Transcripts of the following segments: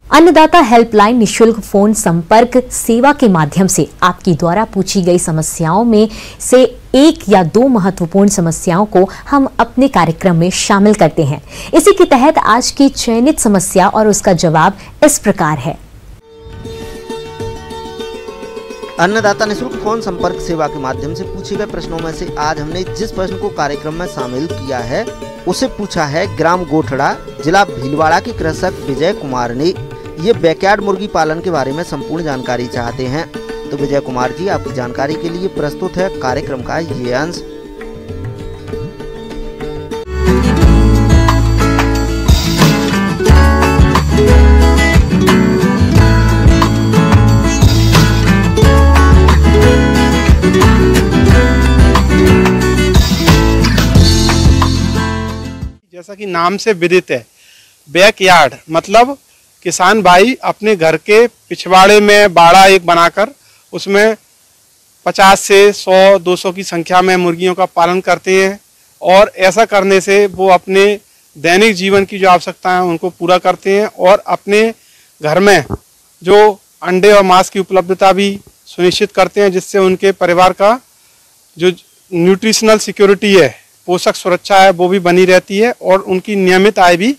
अन्नदाता हेल्पलाइन निशुल्क फोन संपर्क सेवा के माध्यम से आपकी द्वारा पूछी गई समस्याओं में से एक या दो महत्वपूर्ण समस्याओं को हम अपने कार्यक्रम में शामिल करते हैं। इसी के तहत आज की चयनित समस्या और उसका जवाब इस प्रकार है। अन्नदाता निशुल्क फोन संपर्क सेवा के माध्यम से पूछे गए प्रश्नों में से आज हमने जिस प्रश्न को कार्यक्रम में शामिल किया है उसे पूछा है ग्राम गोठड़ा, जिला भीलवाड़ा के कृषक विजय कुमार ने। ये बैकयार्ड मुर्गी पालन के बारे में संपूर्ण जानकारी चाहते हैं। तो विजय कुमार जी, आपकी जानकारी के लिए प्रस्तुत है कार्यक्रम का ये अंश। जैसा कि नाम से विदित है, बैकयार्ड मतलब किसान भाई अपने घर के पिछवाड़े में बाड़ा एक बनाकर उसमें 50 से 100-200 की संख्या में मुर्गियों का पालन करते हैं और ऐसा करने से वो अपने दैनिक जीवन की जो आवश्यकताएं हैं उनको पूरा करते हैं और अपने घर में जो अंडे और मांस की उपलब्धता भी सुनिश्चित करते हैं, जिससे उनके परिवार का जो न्यूट्रिशनल सिक्योरिटी है, पोषक सुरक्षा है, वो भी बनी रहती है और उनकी नियमित आय भी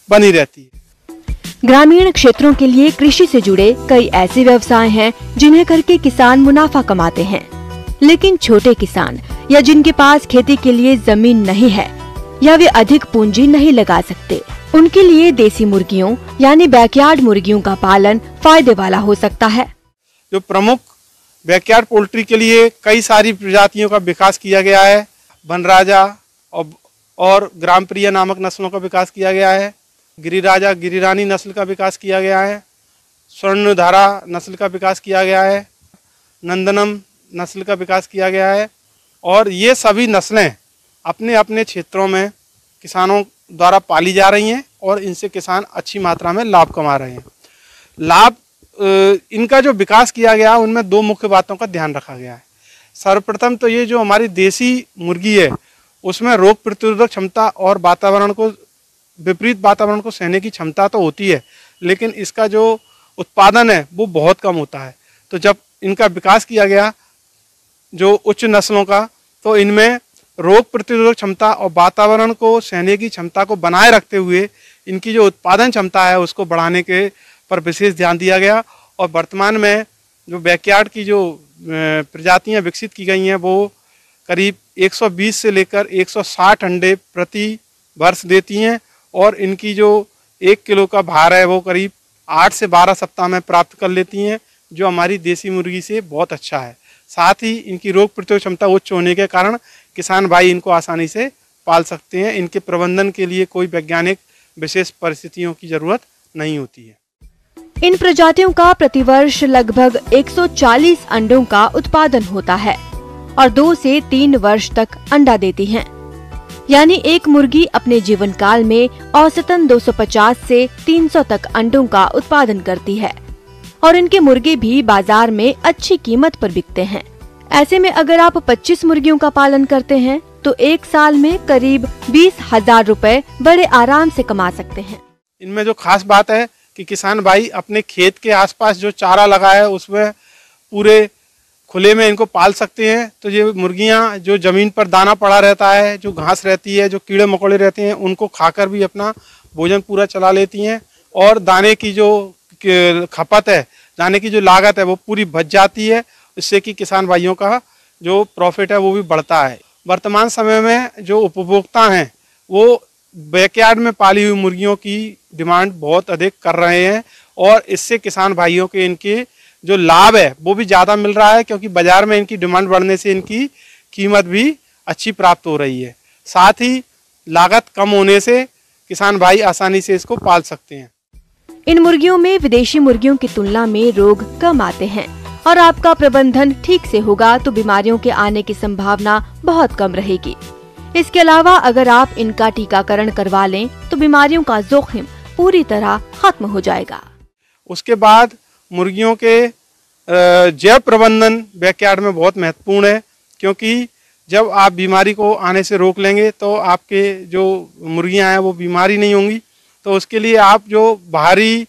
बनी रहती है। ग्रामीण क्षेत्रों के लिए कृषि से जुड़े कई ऐसे व्यवसाय हैं जिन्हें करके किसान मुनाफा कमाते हैं, लेकिन छोटे किसान या जिनके पास खेती के लिए जमीन नहीं है या वे अधिक पूंजी नहीं लगा सकते, उनके लिए देसी मुर्गियों यानी बैकयार्ड मुर्गियों का पालन फायदे वाला हो सकता है। जो प्रमुख बैकयार्ड पोल्ट्री के लिए कई सारी प्रजातियों का विकास किया गया है। बनराजा और ग्राम प्रिय नामक नस्लों का विकास किया गया है। गिरिराजा गिरिरानी नस्ल का विकास किया गया है। स्वर्णधारा नस्ल का विकास किया गया है। नंदनम नस्ल का विकास किया गया है। और ये सभी नस्लें अपने अपने क्षेत्रों में किसानों द्वारा पाली जा रही हैं और इनसे किसान अच्छी मात्रा में लाभ कमा रहे हैं। इनका जो विकास किया गया उनमें दो मुख्य बातों का ध्यान रखा गया है। सर्वप्रथम तो ये जो हमारी देसी मुर्गी है उसमें रोग प्रतिरोधक क्षमता और विपरीत वातावरण को सहने की क्षमता तो होती है, लेकिन इसका जो उत्पादन है वो बहुत कम होता है। तो जब इनका विकास किया गया जो उच्च नस्लों का, तो इनमें रोग प्रतिरोधक क्षमता और वातावरण को सहने की क्षमता को बनाए रखते हुए इनकी जो उत्पादन क्षमता है उसको बढ़ाने के पर विशेष ध्यान दिया गया। और वर्तमान में जो बैकयार्ड की जो प्रजातियां विकसित की गई हैं वो करीब 120 से लेकर 160 अंडे प्रति वर्ष देती हैं और इनकी जो 1 किलो का भार है वो करीब 8 से 12 सप्ताह में प्राप्त कर लेती हैं, जो हमारी देसी मुर्गी से बहुत अच्छा है। साथ ही इनकी रोग प्रतिरोधक क्षमता उच्च होने के कारण किसान भाई इनको आसानी से पाल सकते हैं। इनके प्रबंधन के लिए कोई वैज्ञानिक विशेष परिस्थितियों की जरूरत नहीं होती है। इन प्रजातियों का प्रतिवर्ष लगभग 140 अंडों का उत्पादन होता है और 2 से 3 वर्ष तक अंडा देती हैं। यानी एक मुर्गी अपने जीवन काल में औसतन 250 से 300 तक अंडों का उत्पादन करती है और इनके मुर्गे भी बाजार में अच्छी कीमत पर बिकते हैं। ऐसे में अगर आप 25 मुर्गियों का पालन करते हैं तो एक साल में करीब 20,000 रुपए बड़े आराम से कमा सकते हैं। इनमें जो खास बात है कि किसान भाई अपने खेत के आसपास जो चारा लगा है उसमें पूरे खुले में इनको पाल सकते हैं। तो ये मुर्गियां जो ज़मीन पर दाना पड़ा रहता है, जो घास रहती है, जो कीड़े मकोड़े रहते हैं, उनको खाकर भी अपना भोजन पूरा चला लेती हैं और दाने की जो खपत है, दाने की जो लागत है वो पूरी बच जाती है। इससे कि किसान भाइयों का जो प्रॉफिट है वो भी बढ़ता है। वर्तमान समय में जो उपभोक्ता हैं वो बैकयार्ड में पाली हुई मुर्गियों की डिमांड बहुत अधिक कर रहे हैं और इससे किसान भाइयों के इनके जो लाभ है वो भी ज़्यादा मिल रहा है, क्योंकि बाजार में इनकी डिमांड बढ़ने से इनकी कीमत भी अच्छी प्राप्त हो रही है। साथ ही लागत कम होने से किसान भाई आसानी से इसको पाल सकते हैं। इन मुर्गियों में विदेशी मुर्गियों की तुलना में रोग कम आते हैं और आपका प्रबंधन ठीक से होगा तो बीमारियों के आने की संभावना बहुत कम रहेगी। इसके अलावा अगर आप इनका टीकाकरण करवा लें तो बीमारियों का जोखिम पूरी तरह खत्म हो जाएगा। उसके बाद मुर्गियों के जैव प्रबंधन बैकयार्ड में बहुत महत्वपूर्ण है, क्योंकि जब आप बीमारी को आने से रोक लेंगे तो आपके जो मुर्गियां हैं वो बीमारी नहीं होंगी। तो उसके लिए आप जो बाहरी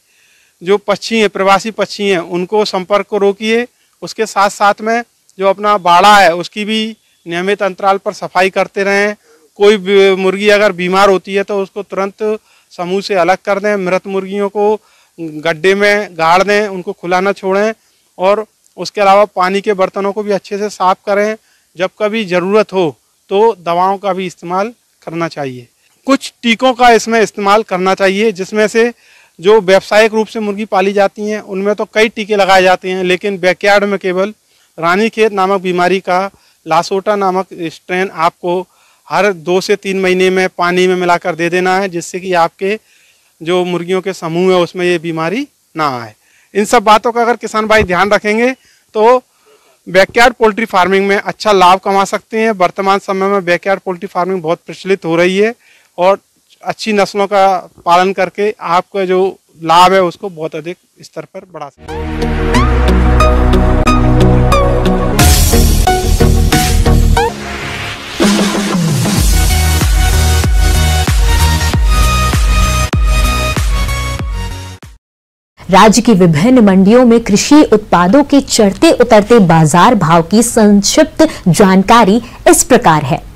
जो पक्षी हैं, प्रवासी पक्षी हैं, उनको संपर्क को रोकिए। उसके साथ साथ में जो अपना बाड़ा है उसकी भी नियमित अंतराल पर सफाई करते रहें। कोई मुर्गी अगर बीमार होती है तो उसको तुरंत समूह से अलग कर दें। मृत मुर्गियों को गड्ढे में गाड़ दें, उनको खुला न छोड़ें। और उसके अलावा पानी के बर्तनों को भी अच्छे से साफ करें। जब कभी ज़रूरत हो तो दवाओं का भी इस्तेमाल करना चाहिए। कुछ टीकों का इसमें इस्तेमाल करना चाहिए, जिसमें से जो व्यावसायिक रूप से मुर्गी पाली जाती हैं उनमें तो कई टीके लगाए जाते हैं, लेकिन बैकयार्ड में केवल रानीखेत नामक बीमारी का लासोटा नामक स्ट्रेन आपको हर 2 से 3 महीने में पानी में मिलाकर दे देना है, जिससे कि आपके जो मुर्गियों के समूह है उसमें ये बीमारी ना आए। इन सब बातों का अगर किसान भाई ध्यान रखेंगे तो बैकयार्ड पोल्ट्री फार्मिंग में अच्छा लाभ कमा सकते हैं। वर्तमान समय में बैकयार्ड पोल्ट्री फार्मिंग बहुत प्रचलित हो रही है और अच्छी नस्लों का पालन करके आपका जो लाभ है उसको बहुत अधिक स्तर पर बढ़ा सकते हैं। राज्य की विभिन्न मंडियों में कृषि उत्पादों के चढ़ते उतरते बाजार भाव की संक्षिप्त जानकारी इस प्रकार है।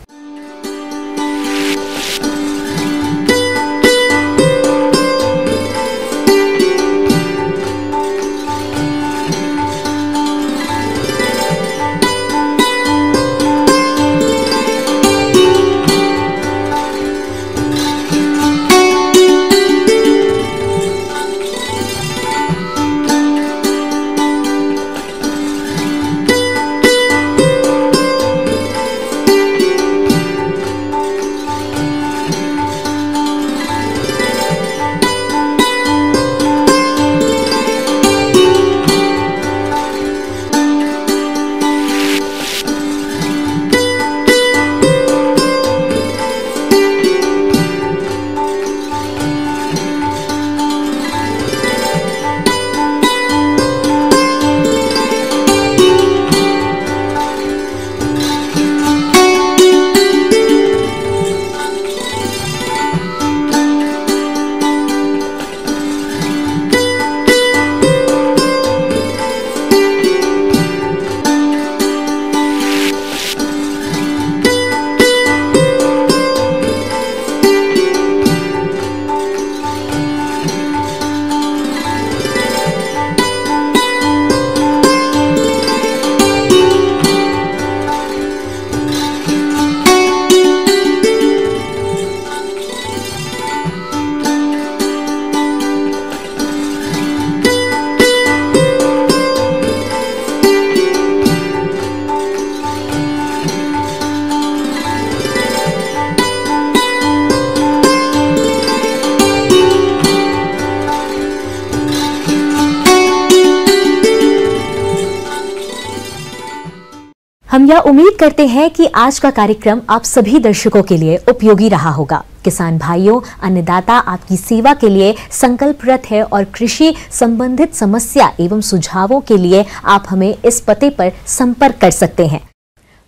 हम यह उम्मीद करते हैं कि आज का कार्यक्रम आप सभी दर्शकों के लिए उपयोगी रहा होगा। किसान भाइयों, अन्नदाता आपकी सेवा के लिए संकल्परत है और कृषि संबंधित समस्या एवं सुझावों के लिए आप हमें इस पते पर संपर्क कर सकते हैं।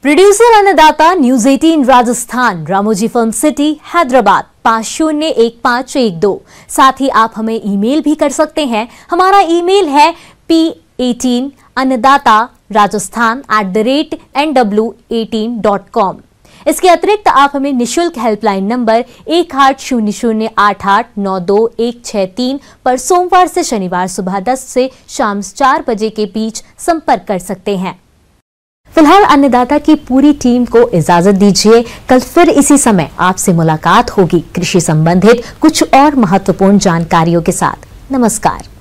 प्रोड्यूसर अन्नदाता, news 18 Rajasthan, Ramoji film city, Hyderabad 501512। साथ ही आप हमें ईमेल भी कर सकते हैं। हमारा ईमेल है p18 annadatarajasthan@nw18.com। इसके अतिरिक्त आप हमें निशुल्क हेल्पलाइन नंबर 180088921163 पर सोमवार से शनिवार सुबह 10 से शाम 4 बजे के बीच संपर्क कर सकते हैं। फिलहाल अन्नदाता की पूरी टीम को इजाजत दीजिए। कल फिर इसी समय आपसे मुलाकात होगी कृषि संबंधित कुछ और महत्वपूर्ण जानकारियों के साथ। नमस्कार।